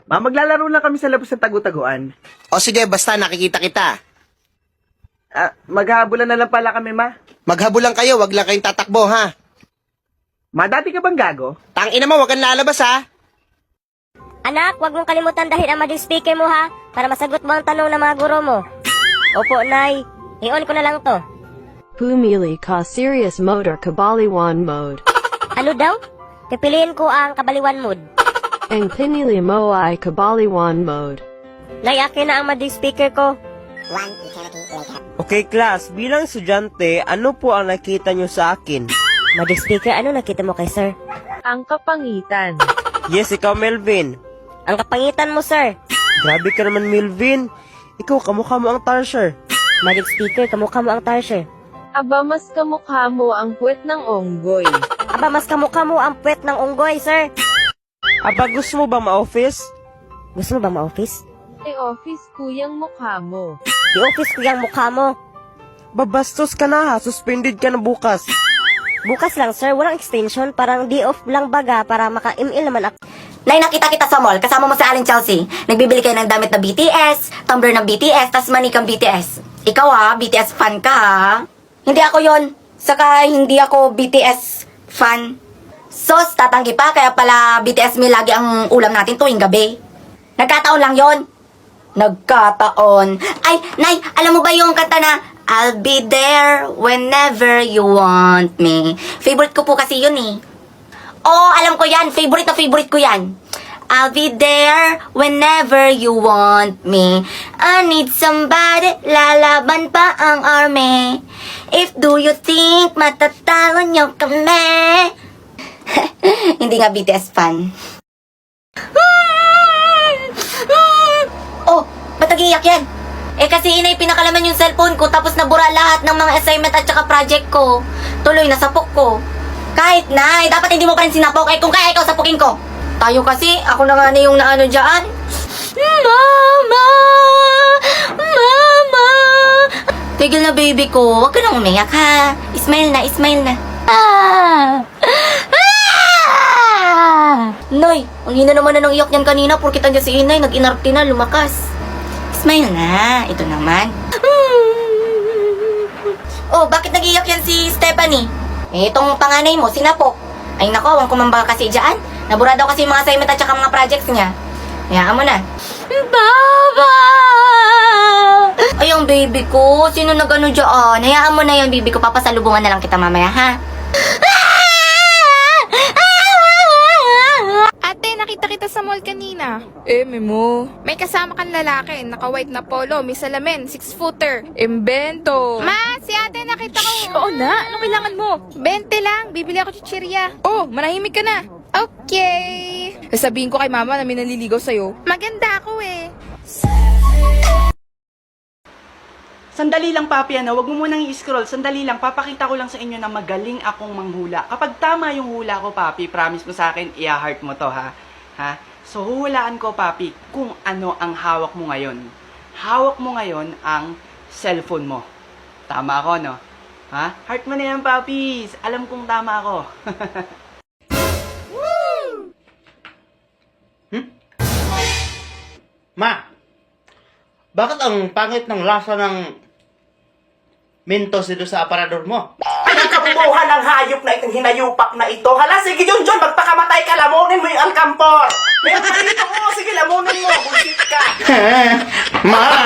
Ma, maglalaro lang kami sa labas ng tagu-taguan. O sige, basta nakikita kita. Maghahabulan na lang pala kami, ma. Maghabol lang kayo, wag lang kayong tatakbo, ha? Ma, dati ka bang gago? Tangina mo, wag kang lalabas, ha? Anak, wag mong kalimutan dahil ang magic speaker mo ha, para masagot mo ang tanong ng mga guro mo. Opo, Nay. I-on ko na lang to. Pumili ka serious mode or kabaliwan mode. Ano daw? Pipiliin ko ang kabaliwan mode. Ang pinili mo ay kabaliwan mode. Nay, akin na ang magic speaker ko. Okay, class. Bilang estudyante, ano po ang nakita nyo sa akin? Magic speaker, ano nakita mo kay sir? Ang kapangitan. Yes, ikaw, Melvin. Ang kapangitan mo, sir. Grabe ka naman, Melvin. Ikaw, kamukha mo ang Tarsher. Magic speaker, kamukha mo ang Tarsher. Aba, mas kamukha mo ang puwet ng onggoy. Aba, mas kamukha mo ang puwet ng unggoy, sir. Aba, gusto mo ba ma-office? Gusto mo ba ma-office? Office kuyang mukha mo. I-office ko yung mukha mo. Babastos ka na ha. Suspended ka na bukas. Bukas lang, sir. Walang extension. Parang day off lang baga para maka-email naman ako. Nay, nakita kita sa mall, kasama mo si Aling Chelsea. Nagbibili kayo ng damit na BTS, tumbler ng BTS, tas manikang BTS. Ikaw ha, BTS fan ka ha. Hindi ako yon. Saka hindi ako BTS fan. Sos, tatanggi pa, kaya pala BTS meal lagi ang ulam natin tuwing gabi. Nagkataon lang yon. Nagkataon. Ay, Nay, alam mo ba yung kanta na I'll be there whenever you want me? Favorite ko po kasi yun eh. Oh, alam ko yan. Favorite na favorite ko yan. I'll be there whenever you want me. I need somebody, lalaban pa ang army. If do you think matatalo nyo kami? Hindi nga BTS fan. Oh, ba't nag-iiyak yan? Eh kasi inay pinakalaman yung cellphone ko tapos nabura lahat ng mga assignment at saka project ko. Tuloy nasapok ko. Kahit na, dapat hindi mo pa rin sinapok. Eh kung kaya ikaw sapukin ko. Tayo kasi, ako na nga na yung naano dyan. Mama! Mama! Tigil na baby ko, huwag ka nang umiyak ha. Smile na, smile na. Noy, ang hina naman na nang iyak niyan kanina. Porkit andyan si inay, nag-inarte na, lumakas. Smile na, ito naman. Oh, bakit nag-iyak yan si Stephanie? Eh, itong panganay mo, sinapok. Ay nako, awang kumambaka kasi dyan. Nabura daw kasi yung mga assignment at saka mga projects niya. Hayaan mo na. Baba! Ay, ang baby ko. Sino nag-ano dyan? Hayaan mo na yan, baby ko. Papasalubungan na lang kita mamaya, ha? Ate, nakita kita sa mall kanina. Memo. May kasama kang lalaki, naka-white na polo, may salamin, 6-footer. Imbento. Ma, si ate nakita ko. Oo na, anong kailangan mo? 20 lang, bibili ako chichirya. Oh, manahimik ka na. Okay. Sasabihin ko kay mama na may naliligaw sa'yo. Maganda ako eh. Sandali lang, papi, ano? Huwag mo munang i-scroll. Sandali lang, papakita ko lang sa inyo na magaling akong manghula. Kapag tama yung hula ko, papi, promise mo sa akin, i-heart mo to, ha? Ha? So, huhulaan ko, papi, kung ano ang hawak mo ngayon. Hawak mo ngayon ang cellphone mo. Tama ako, no? Ha? Heart mo na yan, papis. Alam kong tama ako. Ma, bakit ang pangit ng lasa ng Mentos dito sa aparador mo? Ay, kabubuhan ng hayop na itong hinayupak na ito. Hala, sige, John, magpakamatay ka. Lamunin mo yung alkampor. Meron pa dito, sige, lamunin mo. Bullshit ka. Ma!